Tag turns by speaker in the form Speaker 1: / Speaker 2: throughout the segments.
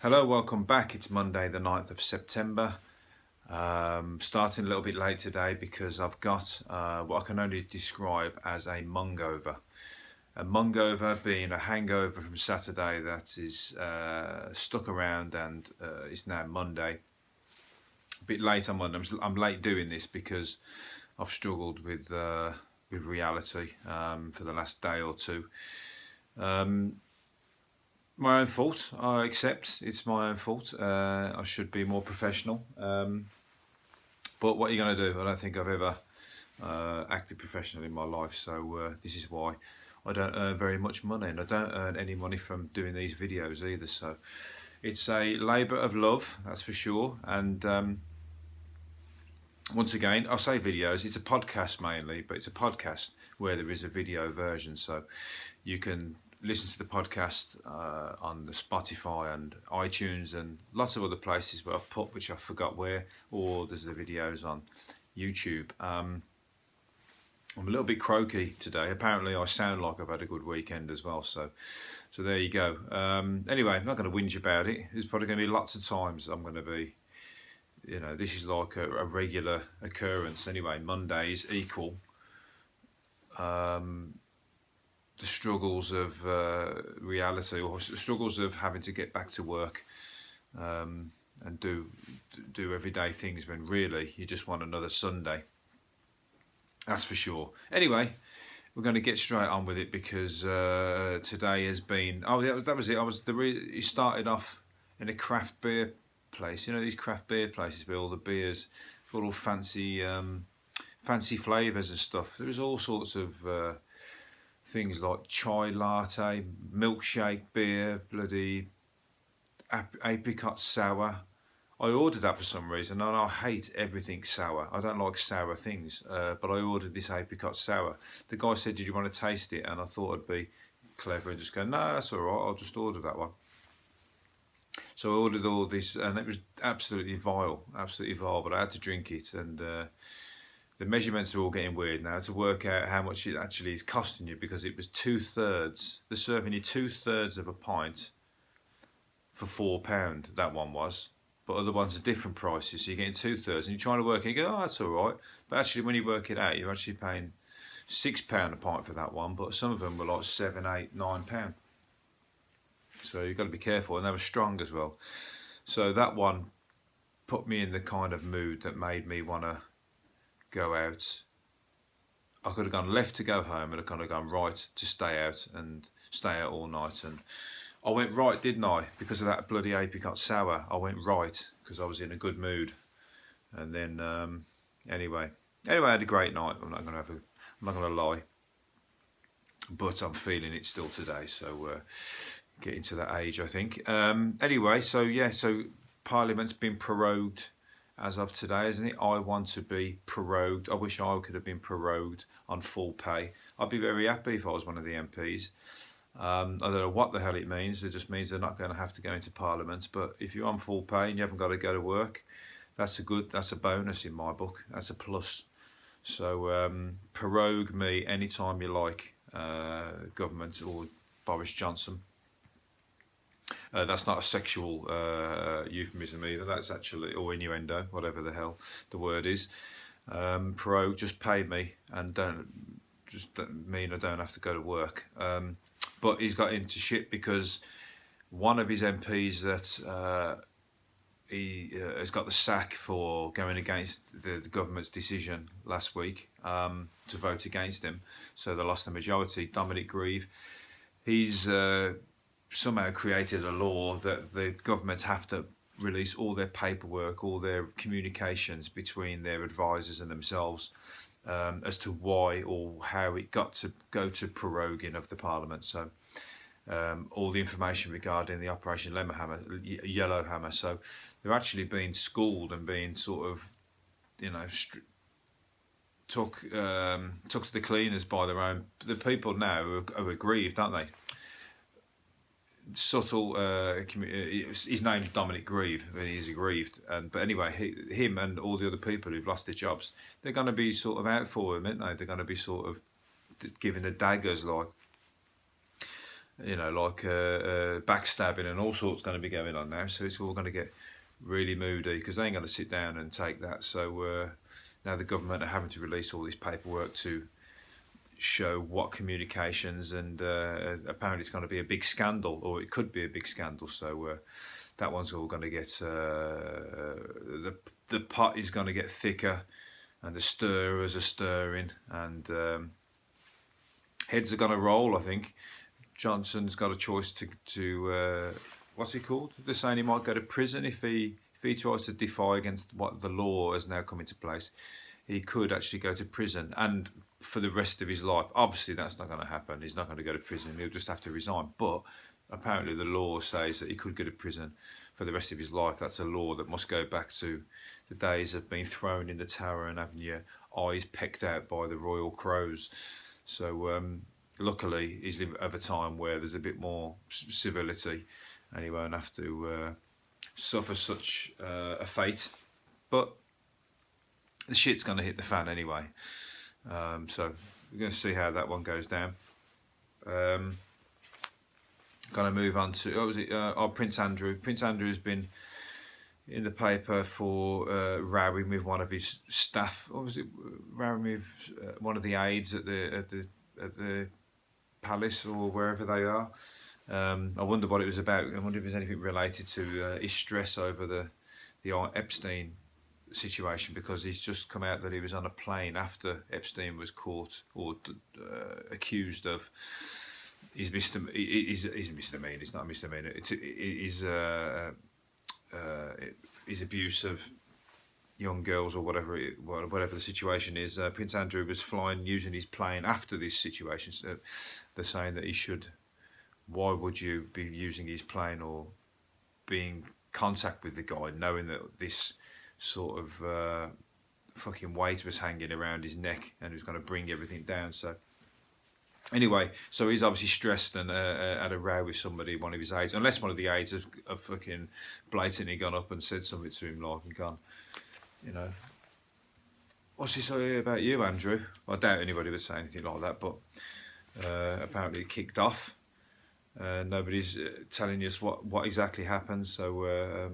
Speaker 1: Hello, welcome back. It's Monday the 9th of September. Starting a little bit late today because I've got what I can only describe as a mungover. A mungover being a hangover from Saturday that is stuck around and it's now Monday. A bit late on Monday. I'm late doing this because I've struggled with reality for the last day or two. My own fault, I accept. It's my own fault. I should be more professional. But what are you going to do? I don't think I've ever acted professionally in my life, so this is why I don't earn very much money, and I don't earn any money from doing these videos either. So it's a labour of love, that's for sure. And once again, I'll say videos. It's a podcast mainly, but it's a podcast where there is a video version, so you can listen to the podcast on the Spotify and iTunes and lots of other places where I've put, which I forgot where, or there's the videos on YouTube. I'm a little bit croaky today. Apparently I sound like I've had a good weekend as well, so there you go. Anyway, I'm not going to whinge about it. There's probably going to be lots of times I'm going to be, this is like a regular occurrence anyway. Mondays equal the struggles of reality, or the struggles of having to get back to work and do everyday things when really you just want another Sunday. That's for sure. Anyway, we're going to get straight on with it because today has been. Oh, yeah, that was it. It started off in a craft beer place. You know, these craft beer places where all the beers, all fancy flavours and stuff. There was all sorts of things like chai latte, milkshake beer, bloody apricot sour. I ordered that for some reason, and I hate everything sour. I don't like sour things, but I ordered this apricot sour. The guy said, "Did you want to taste it?" And I thought I'd be clever and just go, "No, that's all right. I'll just order that one." So I ordered all this, and it was absolutely vile, but I had to drink it, and the measurements are all getting weird now to work out how much it actually is costing you, because it was 2/3. They're serving you 2/3 of a pint for £4. That one was, but other ones are different prices. So you're getting 2/3, and you're trying to work it. You go, "Oh, that's all right." But actually, when you work it out, you're actually paying £6 a pint for that one. But some of them were like £7, £8, £9. So you've got to be careful, and they were strong as well. So that one put me in the kind of mood that made me want to go out. I could have gone left to go home, and I could have gone right to stay out all night. And I went right, didn't I? Because of that bloody apricot sour, I went right because I was in a good mood. And then anyway, I had a great night. I'm not going to lie, but I'm feeling it still today. So getting to that age, I think. Anyway, so Parliament's been prorogued as of today, isn't it? I want to be prorogued. I wish I could have been prorogued on full pay. I'd be very happy if I was one of the MPs. I don't know what the hell it means. It just means they're not going to have to go into Parliament. But if you're on full pay and you haven't got to go to work, that's a bonus in my book. That's a plus. So prorogue me anytime you like, government or Boris Johnson. That's not a sexual euphemism either. That's actually, or innuendo, whatever the hell the word is. Prorogue, just pay me, and don't mean I don't have to go to work. But he's got into shit because one of his MPs that he has got the sack for going against the government's decision last week to vote against him. So they lost the majority. Dominic Grieve. He's somehow created a law that the governments have to release all their paperwork, all their communications between their advisors and themselves as to why or how it got to go to proroguing of the Parliament. So all the information regarding the Operation Yellowhammer. So they're actually being schooled and being sort of, took to the cleaners by the people now are aggrieved, aren't they? Subtle. His name's Dominic Grieve, and he's aggrieved. But anyway, him and all the other people who've lost their jobs, they're going to be sort of out for him, aren't they? They're going to be sort of giving the daggers, like. you know, like backstabbing and all sorts going to be going on now. So it's all going to get really moody because they ain't going to sit down and take that. So now the government are having to release all this paperwork to show what communications, and apparently it's going to be a big scandal, or it could be a big scandal. So that one's all going to get the pot is going to get thicker, and the stirrers are stirring, and heads are going to roll. I think Johnson's got a choice to what's he called? They're saying he might go to prison if he tries to defy against what the law has now come into place. He could actually go to prison, and for the rest of his life. Obviously, that's not going to happen. He's not going to go to prison. He'll just have to resign. But apparently, the law says that he could go to prison for the rest of his life. That's a law that must go back to the days of being thrown in the tower and having your eyes pecked out by the royal crows. So luckily, he's of a time where there's a bit more civility, and he won't have to suffer such a fate. But the shit's going to hit the fan anyway. So we're going to see how that one goes down. Going to move on to Prince Andrew. Prince Andrew's been in the paper for rowing with one of his staff. What was it? Rowing with one of the aides at the palace or wherever they are. I wonder what it was about. I wonder if there's anything related to his stress over the Epstein situation, because he's just come out that he was on a plane after Epstein was caught or accused of his misdemeanor. It's not a misdemeanor. It's his abuse of young girls or whatever the situation is. Prince Andrew was flying using his plane after this situation. So they're saying that he should. Why would you be using his plane or being in contact with the guy, knowing that this sort of fucking weight was hanging around his neck and was going to bring everything down? So anyway, so he's obviously stressed and had a row with somebody, one of his aides, unless one of the aides have fucking blatantly gone up and said something to him like and gone, you know, what's he say about you, Andrew? I doubt anybody would say anything like that, but apparently it kicked off. Nobody's telling us what exactly happened, so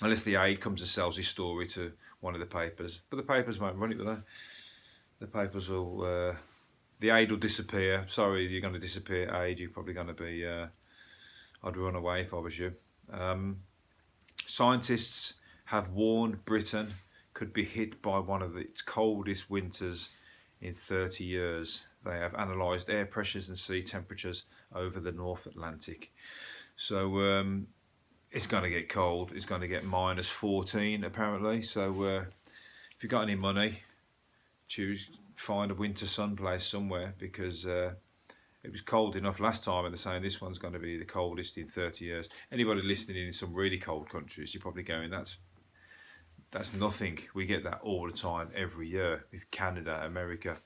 Speaker 1: unless the aide comes and sells his story to one of the papers. But the papers won't run it, will they? The papers will... the aide will disappear. Sorry, you're going to disappear, aide. You're probably going to be... I'd run away if I was you. Scientists have warned Britain could be hit by one of its coldest winters in 30 years. They have analysed air pressures and sea temperatures over the North Atlantic. So... it's going to get cold. It's going to get minus 14 apparently. So if you've got any money, find a winter sun place somewhere, because it was cold enough last time, and they're saying this one's going to be the coldest in 30 years. Anybody listening in some really cold countries, you're probably going, that's nothing. We get that all the time, every year, with Canada, America.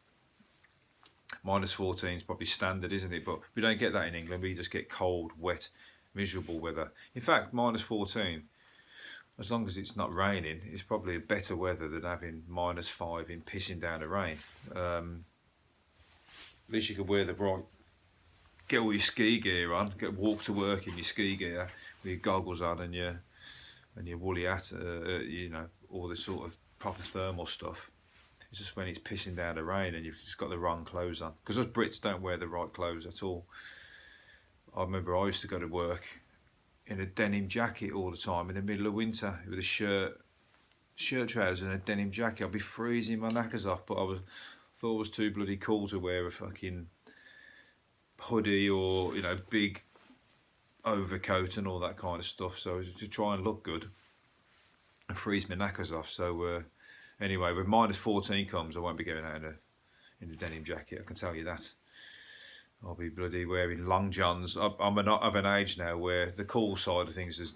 Speaker 1: Minus 14 is probably standard, isn't it? But we don't get that in England. We just get cold, wet, miserable weather. In fact, minus 14, as long as it's not raining, it's probably a better weather than having minus 5 in pissing down the rain. At least you can wear the bright, get all your ski gear on, walk to work in your ski gear with your goggles on and your woolly hat, you know, all the sort of proper thermal stuff. It's just when it's pissing down the rain and you've just got the wrong clothes on, because us Brits don't wear the right clothes at all. I remember I used to go to work in a denim jacket all the time in the middle of winter with a shirt trousers and a denim jacket. I'd be freezing my knackers off, but thought it was too bloody cool to wear a fucking hoodie or, you know, big overcoat and all that kind of stuff. So to try and look good and freeze my knackers off. So anyway, when minus 14 comes, I won't be going out in a denim jacket, I can tell you that. I'll be bloody wearing long johns. I'm of an age now where the cool side of things has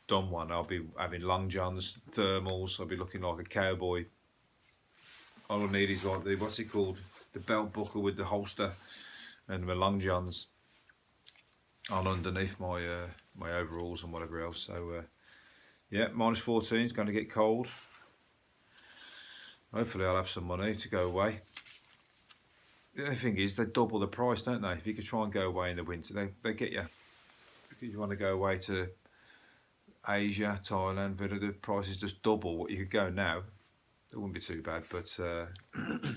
Speaker 1: done one. I'll be having long johns, thermals. I'll be looking like a cowboy. All I need is like what's it called? The belt buckle with the holster and my long johns on underneath my my overalls and whatever else. So yeah, minus 14 is going to get cold. Hopefully I'll have some money to go away. The thing is, they double the price, don't they? If you could try and go away in the winter, they get you. If you want to go away to Asia, Thailand, but the price is just double what you could go now. It wouldn't be too bad, but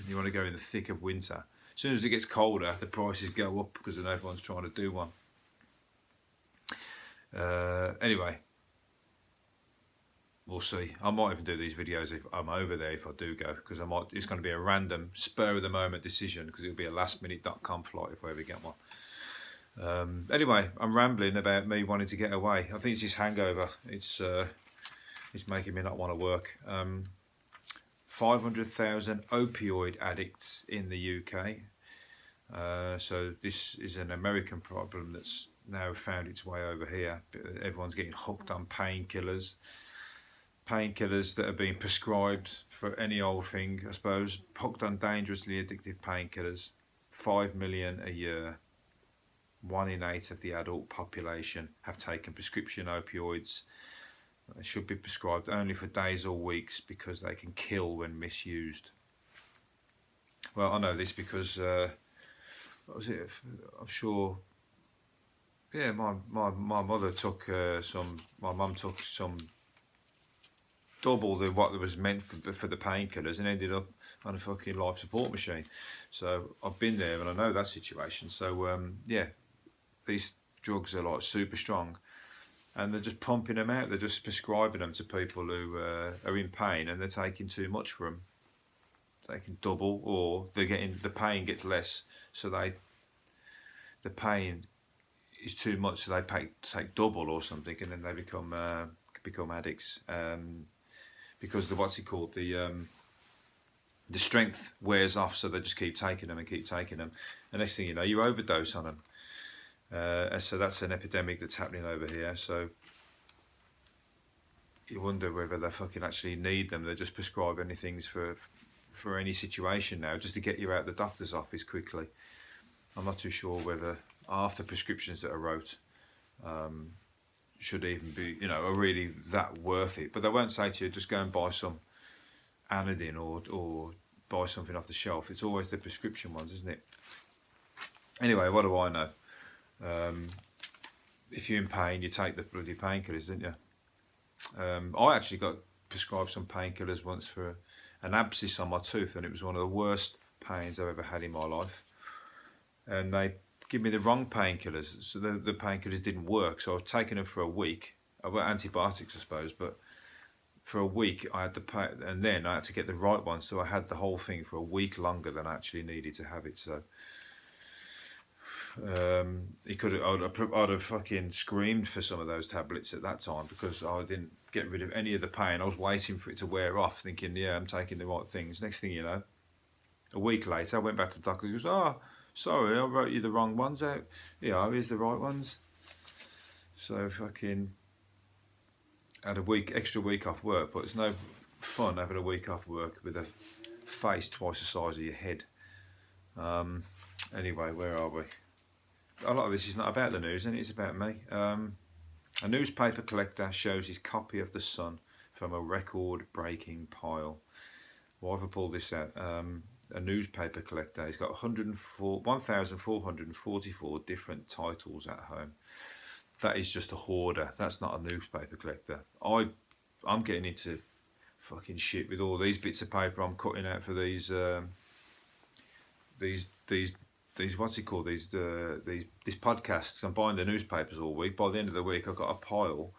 Speaker 1: you want to go in the thick of winter. As soon as it gets colder, the prices go up because then everyone's trying to do one. Anyway, we'll see. I might even do these videos if I'm over there, if I do go, because it's going to be a random spur of the moment decision, because it'll be a lastminute.com flight if I ever get one. Anyway, I'm rambling about me wanting to get away. I think it's this hangover. It's making me not want to work. 500,000 opioid addicts in the UK. So this is an American problem that's now found its way over here. Everyone's getting hooked on painkillers that are being prescribed for any old thing, I suppose. Hooked on dangerously addictive painkillers. 5 million a year. 1 in 8 of the adult population have taken prescription opioids. They should be prescribed only for days or weeks because they can kill when misused. Well, I know this because what was it? I'm sure. Yeah, my mother took some. My mum took some double what was meant for the painkillers and ended up on a fucking life support machine. So I've been there and I know that situation. So yeah, these drugs are like super strong, and they're just pumping them out. They're just prescribing them to people who are in pain, and they're taking too much for them. They can double, or the pain gets less, so the pain is too much, so they take double or something, and then they become addicts. Because the strength wears off, so they just keep taking them. And next thing you know, you overdose on them. So that's an epidemic that's happening over here. So you wonder whether they fucking actually need them. They just prescribe anything for any situation now, just to get you out of the doctor's office quickly. I'm not too sure whether half the prescriptions that are wrote should even be, are really that worth it. But they won't say to you, just go and buy some Anodin or buy something off the shelf. It's always the prescription ones, isn't it? Anyway, what do I know? If you're in pain, you take the bloody painkillers, don't you? I actually got prescribed some painkillers once for an abscess on my tooth, and it was one of the worst pains I've ever had in my life. And they give me the wrong painkillers, so the painkillers didn't work. So I've taken them for a week. I've got antibiotics, I suppose, but for a week I had to pay, and then I had to get the right one. So I had the whole thing for a week longer than I actually needed to have it. So I'd have fucking screamed for some of those tablets at that time, because I didn't get rid of any of the pain. I was waiting for it to wear off, thinking, yeah, I'm taking the right things. Next thing you know, a week later, I went back to the doctor. He goes, oh, sorry, I wrote you the wrong ones out. Yeah, here's the right ones. So fucking had extra week off work, but it's no fun having a week off work with a face twice the size of your head. Anyway, where are we? A lot of this is not about the news, and it's about me. A newspaper collector shows his copy of The Sun from a record-breaking pile. Why have I pulled this out? A newspaper collector. He's got 1,444 different titles at home. That is just a hoarder. That's not a newspaper collector. I'm getting into fucking shit with all these bits of paper I'm cutting out for these what's it called, these podcasts. I'm buying the newspapers all week. By the end of the week, I've got a pile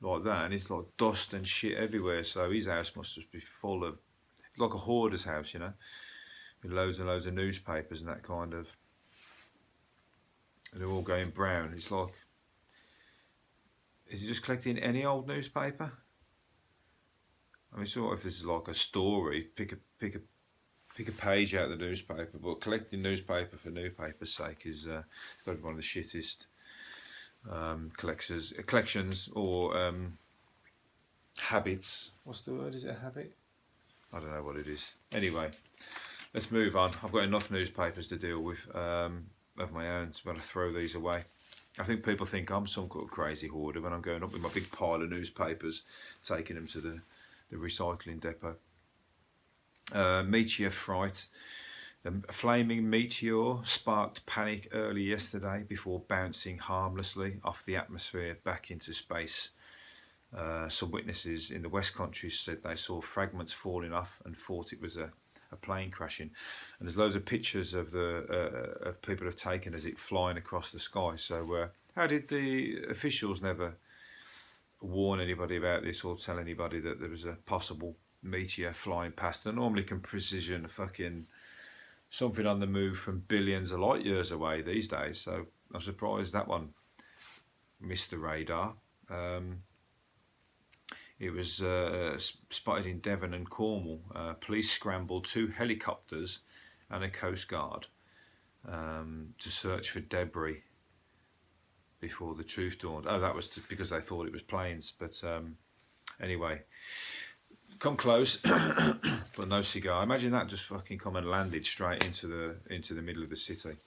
Speaker 1: like that, and it's like dust and shit everywhere. So his house must just be full of, it's like a hoarder's house, with loads and loads of newspapers and that kind of, and they're all going brown. It's like, is he just collecting any old newspaper? I mean, sort of, if this is like a story, pick a page out of the newspaper, but collecting newspaper for newspaper's sake is got to be one of the shittest collections or habits. What's the word? Is it a habit? I don't know what it is. Anyway, let's move on. I've got enough newspapers to deal with of my own, so I'm going to throw these away. I think people think I'm some kind of crazy hoarder when I'm going up with my big pile of newspapers, taking them to the recycling depot. Meteorites A flaming meteor sparked panic early yesterday before bouncing harmlessly off the atmosphere back into space. Some witnesses in the West Country said they saw fragments falling off and thought it was a plane crashing. And there's loads of pictures of of people have taken as it flying across the sky. So how did the officials never warn anybody about this or tell anybody that there was a possible meteor flying past? They normally can precision fucking something on the move from billions of light years away these days, so I'm surprised that one missed the radar. It was spotted in Devon and Cornwall. Police scrambled 2 helicopters and a Coast Guard to search for debris before the truth dawned. Oh, that was because they thought it was planes, but anyway, come close, but no cigar. Imagine that just fucking come and landed straight into the middle of the city.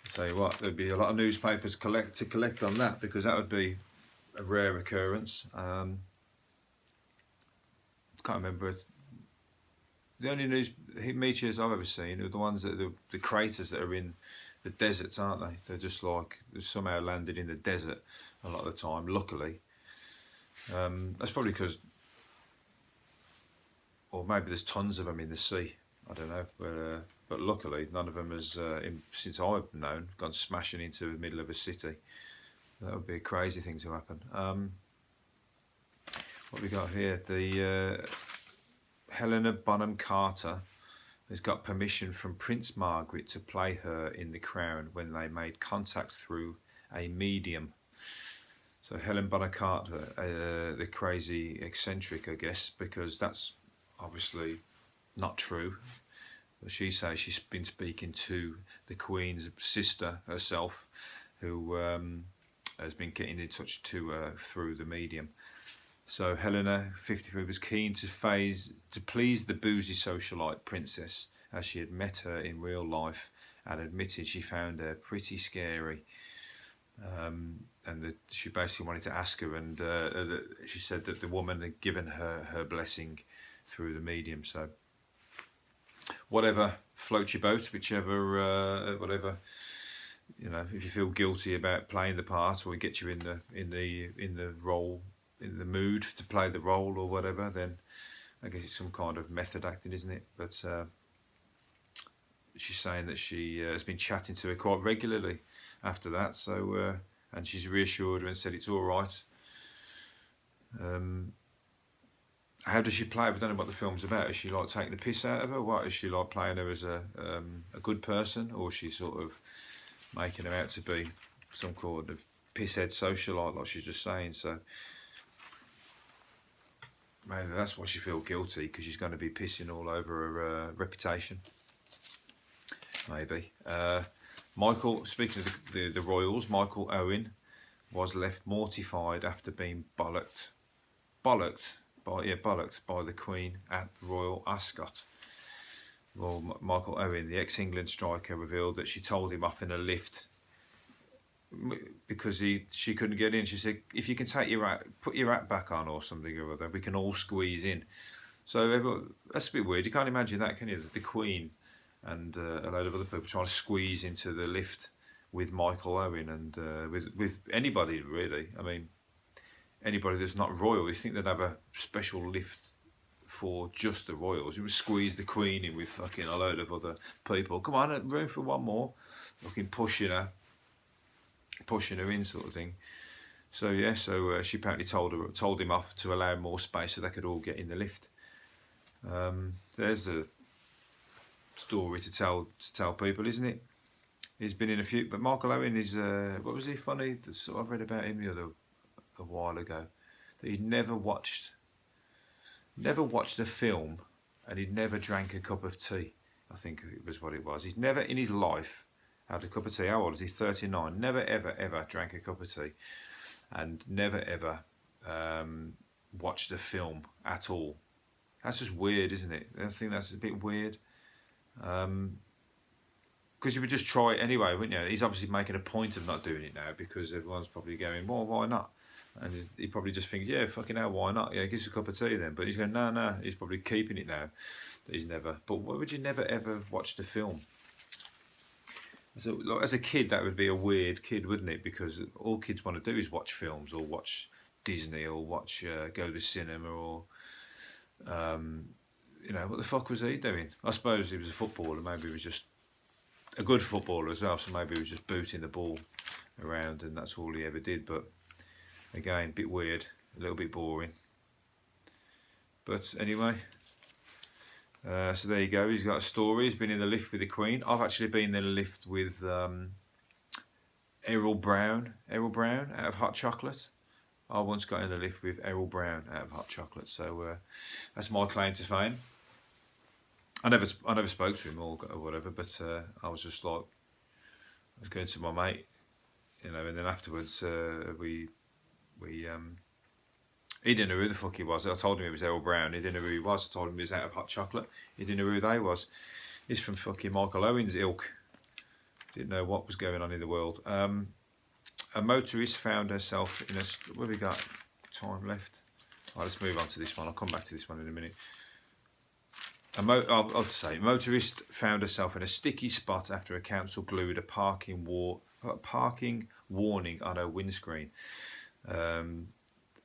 Speaker 1: I'll tell you what, there'd be a lot of newspapers to collect on that, because that would be a rare occurrence. Can't remember. The only meteors I've ever seen are the ones that the craters that are in the deserts, aren't they? They're just like they've somehow landed in the desert a lot of the time. Luckily. That's probably because, or maybe there's tons of them in the sea. I don't know, but luckily none of them has, since I've known, gone smashing into the middle of a city. That would be a crazy thing to happen. What we got here? The Helena Bonham Carter has got permission from Prince Margaret to play her in The Crown when they made contact through a medium. So Helen Bonham Carter, the crazy eccentric, I guess, because that's obviously not true. But she says she's been speaking to the Queen's sister herself, who has been getting in touch to through the medium. So Helena, 53, was keen to please the boozy socialite princess, as she had met her in real life and admitted she found her pretty scary. And she basically wanted to ask her, and she said that the woman had given her blessing through the medium. So whatever floats your boat, whichever, whatever, you know, if you feel guilty about playing the part, or it gets you in the role, in the mood to play the role or whatever, then I guess it's some kind of method acting, isn't it? But she's saying that she has been chatting to her quite regularly after that, so and she's reassured her and said it's all right. How does she play it? We don't know what the film's about. Is she like taking the piss out of her? What is she like, playing her as a good person, or is she sort of making her out to be some kind of pisshead socialite, like she's just saying? So maybe that's why she feels guilty, because she's going to be pissing all over her reputation. Maybe. Michael, speaking of the royals, Michael Owen was left mortified after being bollocked by the Queen at Royal Ascot. Well, Michael Owen, the ex-England striker, revealed that she told him off in a lift because she couldn't get in. She said, "If you can put your hat back on or something or other, we can all squeeze in." So that's a bit weird. You can't imagine that, can you? The Queen and a load of other people trying to squeeze into the lift with Michael Owen and with anybody, really. I mean, anybody that's not royal. You think they'd have a special lift for just the royals? You would squeeze the Queen in with fucking a load of other people. Come on, room for one more. Fucking pushing her in, sort of thing. So yeah, she apparently told him off to allow more space so they could all get in the lift. There's a story to tell people, isn't it? He's been in a few, but Michael Owen is what was he funny? I read about him a while ago, that he'd never watched a film, and he'd never drank a cup of tea. I think it was what it was. He's never in his life had a cup of tea. How old is he? 39. Never ever drank a cup of tea, and never ever watched a film at all. That's just weird, isn't it? I think that's a bit weird. Because you would just try it anyway, wouldn't you? He's obviously making a point of not doing it now because everyone's probably going, well, why not? And he probably just thinks, yeah, fucking hell, why not? Yeah, give us a cup of tea then. But he's going, no, he's probably keeping it now. That he's never. But why would you never ever have watched a film? So, like, as a kid, that would be a weird kid, wouldn't it? Because all kids want to do is watch films or watch Disney or watch go to the cinema or what the fuck was he doing? I suppose he was a footballer. Maybe he was just a good footballer as well. So maybe he was just booting the ball around, and that's all he ever did. But again, a bit weird, a little bit boring. But anyway, so there you go. He's got a story. He's been in the lift with the Queen. I've actually been in the lift with Errol Brown out of Hot Chocolate. I once got in the lift with Errol Brown out of Hot Chocolate. So that's my claim to fame. I never spoke to him or whatever, but I was just like, I was going to my mate, and then afterwards he didn't know who the fuck he was. I told him it was Errol Brown. He didn't know who he was. I told him he was out of Hot Chocolate. He didn't know who they was. He's from fucking Michael Owen's ilk. Didn't know what was going on in the world. A motorist found herself in a... Where have we got time left? Right, let's move on to this one. I'll come back to this one in a minute. I'll say, motorist found herself in a sticky spot after a council glued a parking warning on her windscreen.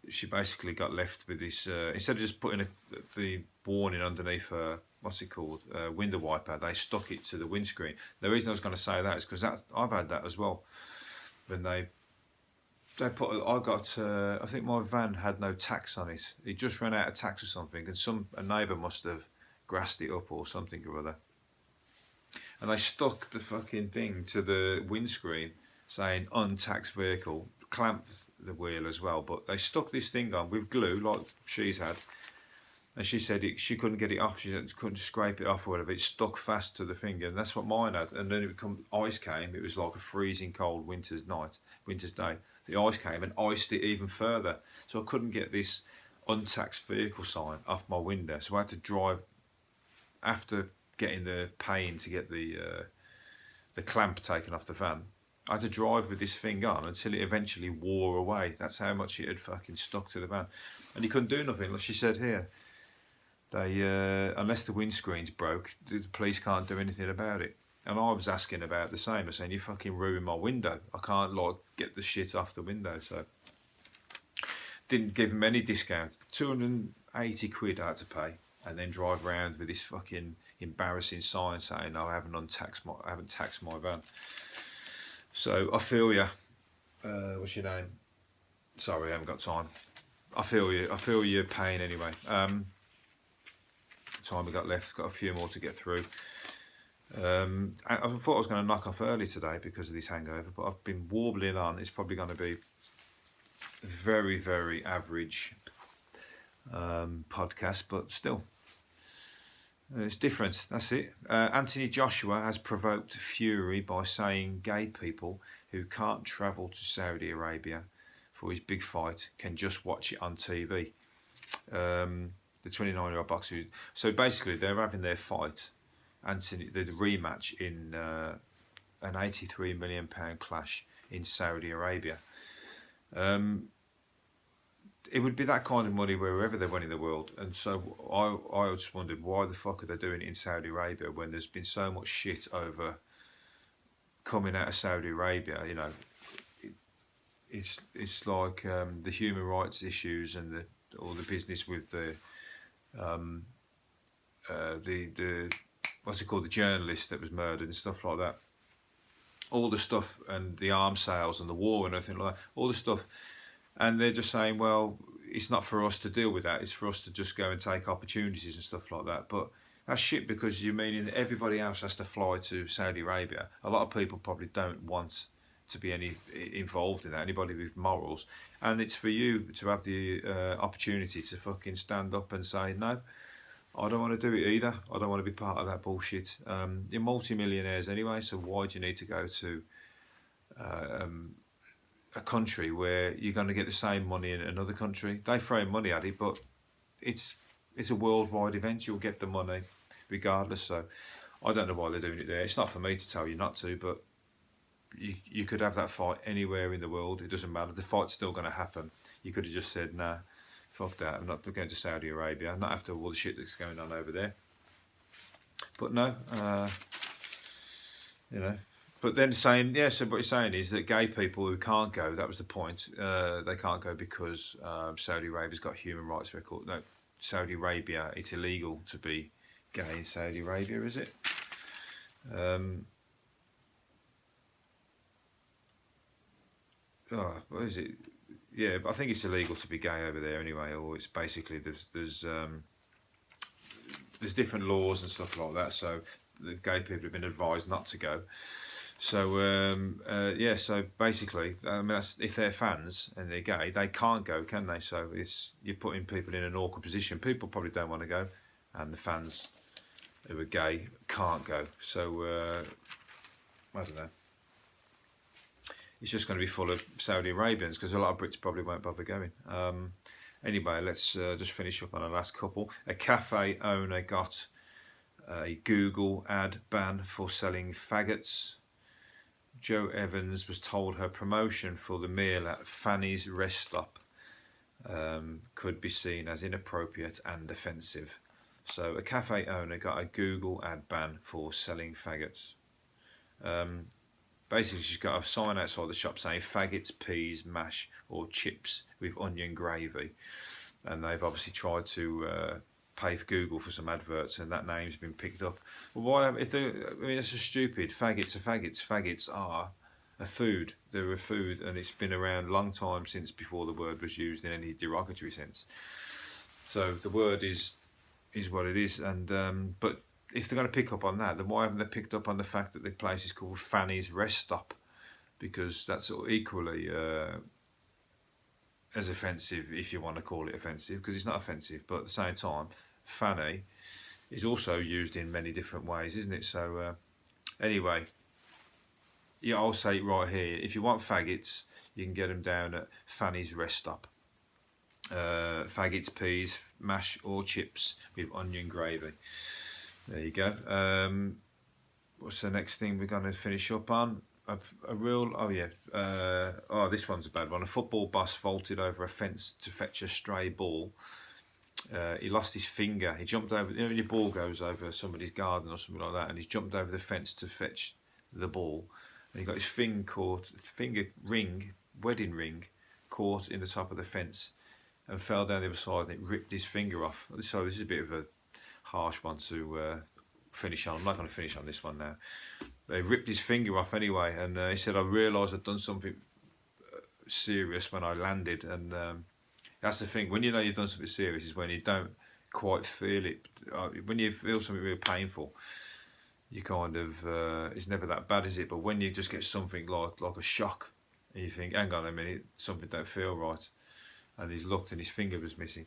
Speaker 1: She basically got left with this, instead of just putting the warning underneath her, what's it called, window wiper, they stuck it to the windscreen. The reason I was going to say that is because I've had that as well. When they put, I think my van had no tax on it. It just ran out of tax or something, and a neighbour must have grassed it up or something or other. And they stuck the fucking thing to the windscreen saying untaxed vehicle, clamped the wheel as well, but they stuck this thing on with glue like she's had, and she said she couldn't get it off. She couldn't scrape it off or whatever. It stuck fast to the finger, and that's what mine had. And then ice came. It was like a freezing cold winter's day. The ice came and iced it even further, so I couldn't get this untaxed vehicle sign off my window. So I had to drive, after getting the pain to get the clamp taken off the van, I had to drive with this thing on until it eventually wore away. That's how much it had fucking stuck to the van. And you couldn't do nothing. Like she said here, they unless the windscreen's broke, the police can't do anything about it. And I was asking about the same. I was saying, you fucking ruined my window. I can't get the shit off the window. So didn't give them any discount. 280 quid I had to pay, and then drive around with this fucking embarrassing sign saying, no, I haven't taxed my van. So I feel you. What's your name? Sorry, I haven't got time. I feel you. I feel your pain anyway. Time we got left. Got a few more to get through. I thought I was going to knock off early today because of this hangover, but I've been warbling on. It's probably going to be a very, very average podcast, but still. It's different, that's it. Anthony Joshua has provoked fury by saying gay people who can't travel to Saudi Arabia for his big fight can just watch it on TV. The 29-year-old boxer. So basically, they're having their fight, the rematch in an £83 million clash in Saudi Arabia. It would be that kind of money wherever they went in the world, and so I just wondered why the fuck are they doing it in Saudi Arabia when there's been so much shit over coming out of Saudi Arabia. It's like the human rights issues and all the business with the what's it called, the journalist that was murdered and stuff like that. All the stuff and the arms sales and the war and everything like that. All the stuff. And they're just saying, well, it's not for us to deal with that. It's for us to just go and take opportunities and stuff like that. But that's shit, because you're meaning that everybody else has to fly to Saudi Arabia. A lot of people probably don't want to be involved in that, anybody with morals. And it's for you to have the opportunity to fucking stand up and say, no, I don't want to do it either. I don't want to be part of that bullshit. You're multi-millionaires anyway, so why do you need to go to a country where you're going to get the same money in another country? They throw money at it, but it's a worldwide event. You'll get the money regardless. So I don't know why they're doing it there. It's not for me to tell you not to, but you could have that fight anywhere in the world. It doesn't matter. The fight's still going to happen. You could have just said, nah, fuck that. I'm not going to Saudi Arabia. Not after all the shit that's going on over there. But no, you know. But then saying, yeah, so what he's saying is that gay people who can't go, that was the point, they can't go because Saudi Arabia's got a human rights record. No, Saudi Arabia, it's illegal to be gay in Saudi Arabia, is it? What is it? Yeah, but I think it's illegal to be gay over there anyway, or it's basically there's different laws and stuff like that, so the gay people have been advised not to go. So yeah, so basically, I mean, if they're fans and they're gay, they can't go, can they? So you're putting people in an awkward position. People probably don't want to go, and the fans who are gay can't go. So I don't know. It's just going to be full of Saudi Arabians because a lot of Brits probably won't bother going. Anyway, let's just finish up on our last couple. A cafe owner got a Google ad ban for selling faggots. Jo Evans was told her promotion for the meal at Fanny's Rest Stop could be seen as inappropriate and offensive. So a cafe owner got a Google ad ban for selling faggots. Basically, she's got a sign outside the shop saying faggots, peas, mash or chips with onion gravy. And they've obviously tried to pay for Google for some adverts, and that name's been picked up. Well, why? I mean, it's just stupid. Faggots are faggots. Faggots are a food. They're a food, and it's been around a long time since before the word was used in any derogatory sense. So the word is what it is. And but if they're going to pick up on that, then why haven't they picked up on the fact that the place is called Fanny's Rest Stop? Because that's equally as offensive, if you want to call it offensive, because it's not offensive, but at the same time, Fanny is also used in many different ways, isn't it? So anyway, yeah, I'll say it right here. If you want faggots, you can get them down at Fanny's Rest Stop. Faggots, peas, mash or chips with onion gravy. There you go. What's the next thing we're going to finish up on? This one's a bad one. A football boss vaulted over a fence to fetch a stray ball. He lost his finger. He jumped over, when your ball goes over somebody's garden or something like that, and he's jumped over the fence to fetch the ball, and he got his wedding ring caught in the top of the fence and fell down the other side, and it ripped his finger off. So this is a bit of a harsh one to finish on. I'm not going to finish on this one now. They ripped his finger off anyway, and he said, I realised I'd done something serious when I landed. And that's the thing, when you know you've done something serious is when you don't quite feel it. When you feel something really painful, you kind of, it's never that bad, is it? But when you just get something like a shock, and you think, hang on a minute, something don't feel right. And he's looked and his finger was missing.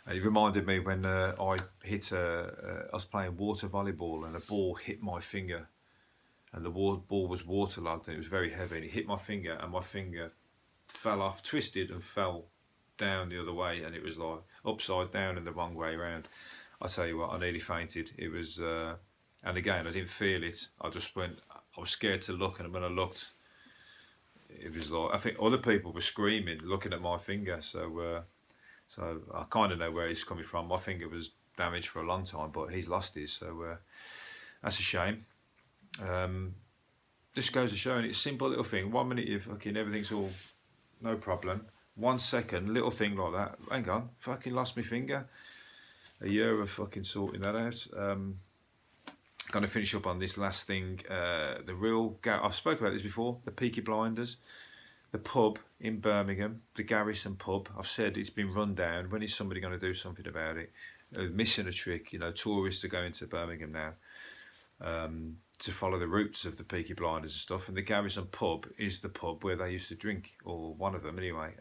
Speaker 1: And it reminded me when I was playing water volleyball, and a ball hit my finger, and the ball was waterlogged and it was very heavy, and it hit my finger, and my finger fell off, twisted and fell down the other way, and it was like upside down and the wrong way around. I tell you what, I nearly fainted. It was, and again, I didn't feel it. I just went, I was scared to look, and when I looked, it was like, I think other people were screaming, looking at my finger, so I kind of know where he's coming from. My finger was damaged for a long time, but he's lost his, so that's a shame. Just goes to show, and it's a simple little thing. 1 minute you're fucking, everything's all no problem. 1 second, little thing like that. Hang on, fucking lost my finger. A year of fucking sorting that out. Going to finish up on this last thing. I've spoken about this before. The Peaky Blinders. The pub in Birmingham, the Garrison pub, I've said it's been run down. When is somebody going to do something about it? Missing a trick, tourists are going to Birmingham now to follow the routes of the Peaky Blinders and stuff. And the Garrison pub is the pub where they used to drink, or one of them anyway,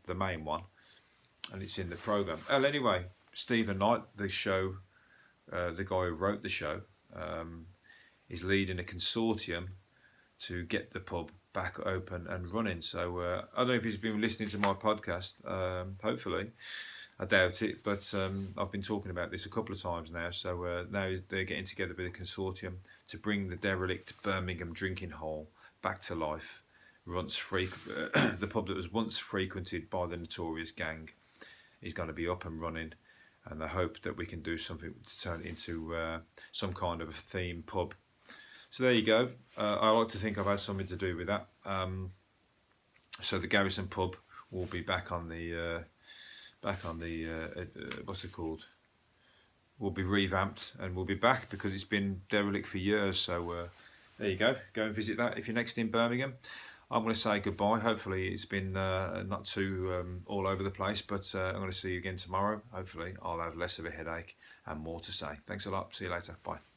Speaker 1: the main one. And it's in the programme. Well, anyway, Stephen Knight, the guy who wrote the show, is leading a consortium to get the pub back open and running. So I don't know if he's been listening to my podcast, hopefully. I doubt it, but I've been talking about this a couple of times now. So now they're getting together with a consortium to bring the derelict Birmingham drinking hole back to life. The pub that was once frequented by the notorious gang is going to be up and running, and I hope that we can do something to turn it into some kind of a theme pub. So there you go. I like to think I've had something to do with that. So the Garrison pub will be back on the what's it called? Will be revamped and we'll be back because it's been derelict for years. So there you go. Go and visit that if you're next in Birmingham. I'm going to say goodbye. Hopefully it's been not too all over the place, but I'm going to see you again tomorrow. Hopefully I'll have less of a headache and more to say. Thanks a lot. See you later. Bye.